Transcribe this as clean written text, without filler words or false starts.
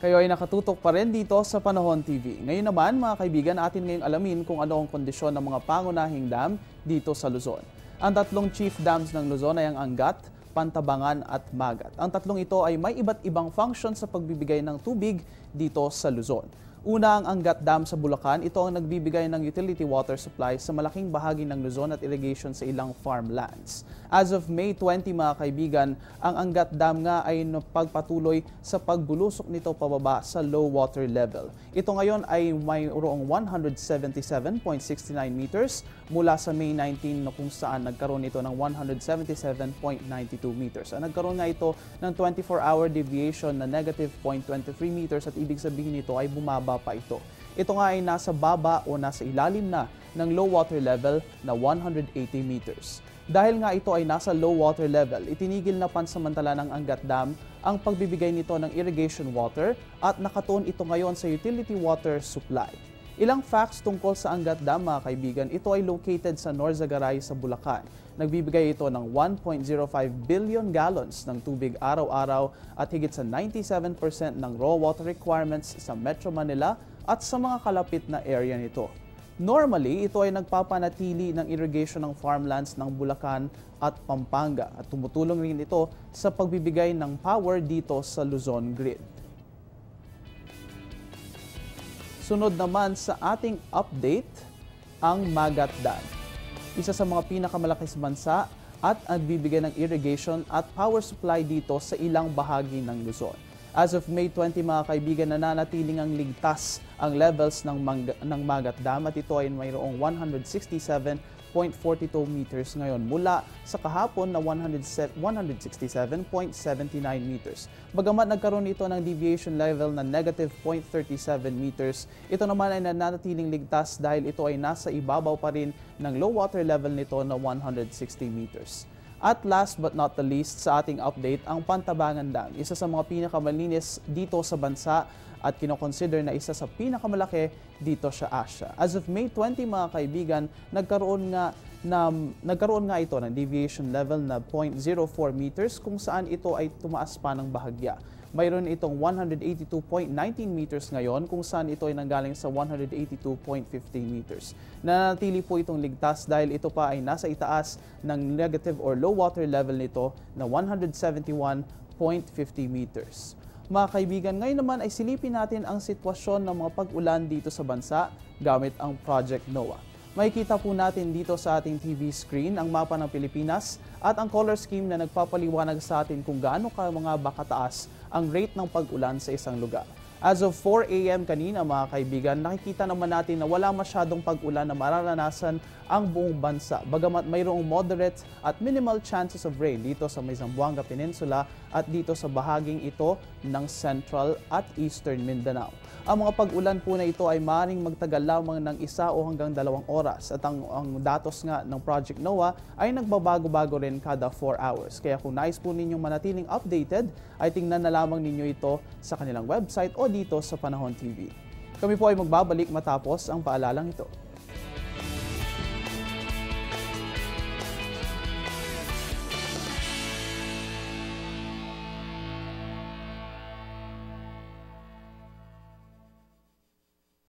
Kayo ay nakatutok pa rin dito sa Panahon TV. Ngayon naman mga kaibigan, atin ngayong alamin kung ano ang kondisyon ng mga pangunahing dam dito sa Luzon. Ang tatlong chief dams ng Luzon ay ang Angat, Pantabangan at Magat. Ang tatlong ito ay may iba't ibang function sa pagbibigay ng tubig dito sa Luzon. Una ang Angat Dam sa Bulacan, ito ang nagbibigay ng utility water supply sa malaking bahagi ng Luzon at irrigation sa ilang farmlands. As of May 20 mga kaibigan, ang Angat Dam nga ay pagpatuloy sa pagbulusok nito pababa sa low water level. Ito ngayon ay mayroong 177.69 meters mula sa May 19 na kung saan nagkaroon ito ng 177.92 meters. Nagkaroon nga ito ng 24-hour deviation na negative 0.23 meters at ibig sabihin nito ay bumaba pa ito. Ito nga ay nasa baba o nasa ilalim na ng low water level na 180 meters. Dahil nga ito ay nasa low water level, itinigil na pansamantala ng Angat Dam ang pagbibigay nito ng irrigation water at nakatuon ito ngayon sa utility water supply. Ilang facts tungkol sa Angat Dam mga kaibigan, ito ay located sa Norzagaray sa Bulacan. Nagbibigay ito ng 1.05 billion gallons ng tubig araw-araw at higit sa 97% ng raw water requirements sa Metro Manila at sa mga kalapit na area nito. Normally, ito ay nagpapanatili ng irrigation ng farmlands ng Bulacan at Pampanga at tumutulong rin ito sa pagbibigay ng power dito sa Luzon grid. Sunod naman sa ating update, ang Magat Dam. Isa sa mga pinakamalaki sa bansa at nagbibigay ng irrigation at power supply dito sa ilang bahagi ng Luzon. As of May 20 mga kaibigan, nananatiling ang ligtas ang levels ng Magat Dam at ito ay mayroong 167.42 meters ngayon mula sa kahapon na 167.79 meters. Bagamat nagkaroon ito ng deviation level na negative 0.37 meters, ito naman ay nananatiling ligtas dahil ito ay nasa ibabaw pa rin ng low water level nito na 160 meters. At last but not the least sa ating update, ang Pantabangan Dam, isa sa mga pinakamalinis dito sa bansa at kinoconsider na isa sa pinakamalaki dito sa Asia. As of May 20 mga kaibigan, nagkaroon nga ito ng deviation level na 0.04 meters kung saan ito ay tumaas pa ng bahagya. Mayroon itong 182.19 meters ngayon kung saan ito ay nanggaling sa 182.50 meters. Nananatili po itong ligtas dahil ito pa ay nasa itaas ng negative or low water level nito na 171.50 meters. Mga kaibigan, ngayon naman ay silipin natin ang sitwasyon ng mga pag-ulan dito sa bansa gamit ang Project NOAA. Makikita po natin dito sa ating TV screen ang mapa ng Pilipinas at ang color scheme na nagpapaliwanag sa atin kung gaano ka mga bakataas ang rate ng pag-ulan sa isang lugar. As of 4 a.m. kanina mga kaibigan, nakikita naman natin na wala masyadong pag-ulan na mararanasan ang buong bansa. Bagamat mayroong moderate at minimal chances of rain dito sa may Zamboanga Peninsula at dito sa bahaging ito ng Central at Eastern Mindanao. Ang mga pag-ulan po na ito ay maaaring magtagal lamang ng 1 o hanggang 2 oras at ang datos nga ng Project NOAA ay nagbabago-bago rin kada 4 hours. Kaya kung nais po ninyong manatiling updated, ay tingnan na lamang ninyo ito sa kanilang website o dito sa Panahon TV. Kami po ay magbabalik matapos ang paalalang ito.